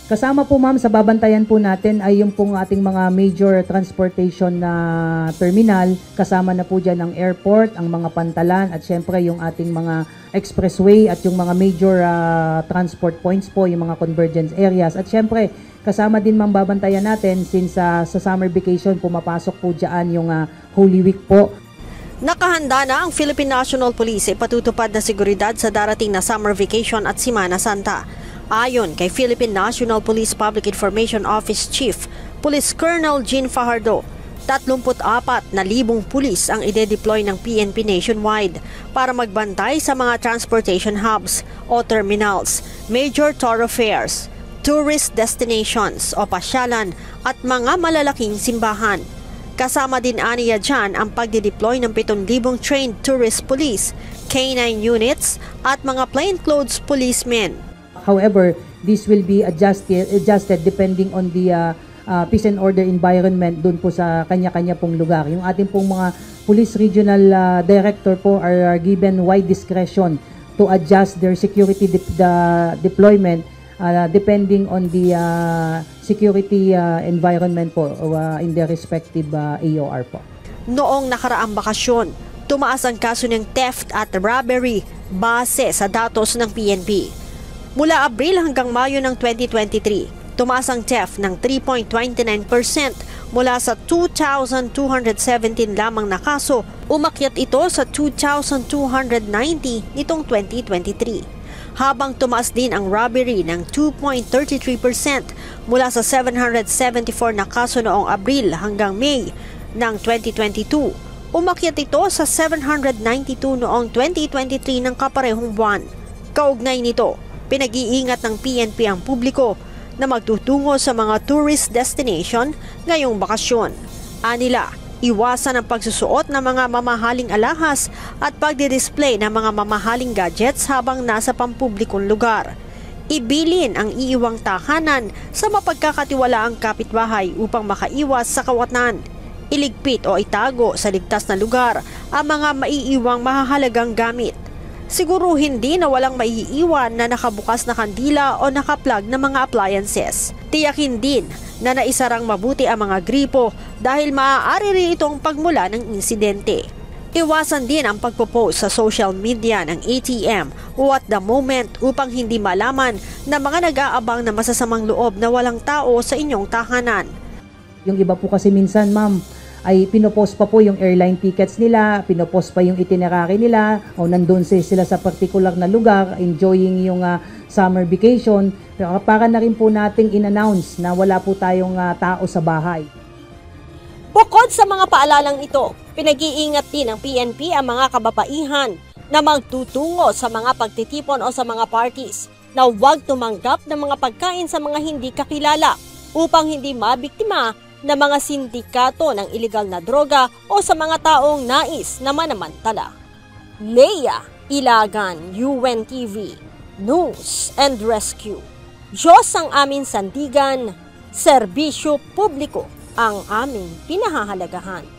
Kasama po ma'am sa babantayan po natin ay yung pong ating mga major transportation na terminal. Kasama na po dyan ang airport, ang mga pantalan at syempre yung ating mga expressway at yung mga major transport points po, yung mga convergence areas. At syempre kasama din ma'am babantayan natin since sa summer vacation pumapasok po dyan yung Holy Week po. Nakahanda na ang Philippine National Police sa ipatutupad na seguridad sa darating na summer vacation at Semana Santa. Ayon kay Philippine National Police Public Information Office Chief Police Colonel Jean Fajardo, 34,000 pulis ang ide-deploy ng PNP nationwide para magbantay sa mga transportation hubs o terminals, major thoroughfares, tourist destinations o pasyalan at mga malalaking simbahan. Kasama din aniya dyan ang pagdideploy ng 7,000 trained tourist police, K9 units at mga plainclothes policemen. However, this will be adjusted depending on the peace and order environment doon po sa kanya-kanya pong lugar. Yung ating pong mga police regional director po are given wide discretion to adjust their security deployment depending on the security environment po in their respective AOR po. Noong nakaraang bakasyon, tumaas ang kaso ng theft at robbery base sa datos ng PNP. Mula Abril hanggang Mayo ng 2023, tumaas ang theft ng 3.29% mula sa 2,217 lamang na kaso, umakyat ito sa 2,290 nitong 2023. Habang tumaas din ang robbery ng 2.33% mula sa 774 na kaso noong Abril hanggang May ng 2022, umakyat ito sa 792 noong 2023 ng kaparehong buwan. Kaugnay nito, pinag-iingat ng PNP ang publiko na magtutungo sa mga tourist destination ngayong bakasyon. Anila, iwasan ang pagsusuot ng mga mamahaling alahas at pagdi-display ng mga mamahaling gadgets habang nasa pampublikong lugar. Ibilin ang iiwang tahanan sa mapagkakatiwalaang kapitbahay upang makaiwas sa kawatan. Iligpit o itago sa ligtas na lugar ang mga maiiwang mahahalagang gamit. Siguruhin din na walang maiiwan na nakabukas na kandila o nakaplug na mga appliances. Tiyakin din na naisarang mabuti ang mga gripo dahil maaari rin itong pagmula ng insidente. Iwasan din ang pagpo-post sa social media ng ATM o at the moment upang hindi malaman na mga nag-aabang na masasamang loob na walang tao sa inyong tahanan. Yung iba po kasi minsan ma'am, ay pinopost pa po yung airline tickets nila, pinopost pa yung itinerary nila, o nandun sila sa particular na lugar, enjoying yung summer vacation. Pero para na rin po nating in-announce na wala po tayong tao sa bahay. Bukod sa mga paalalang ito, pinag-iingat din ng PNP ang mga kababaihan na magtutungo sa mga pagtitipon o sa mga parties na huwag tumanggap ng mga pagkain sa mga hindi kakilala upang hindi mabiktima na mga sindikato ng iligal na droga o sa mga taong nais na manamantala. Leia Ilagan, UNTV, News and Rescue. Diyos ang aming sandigan, serbisyo publiko ang aming pinahahalagahan.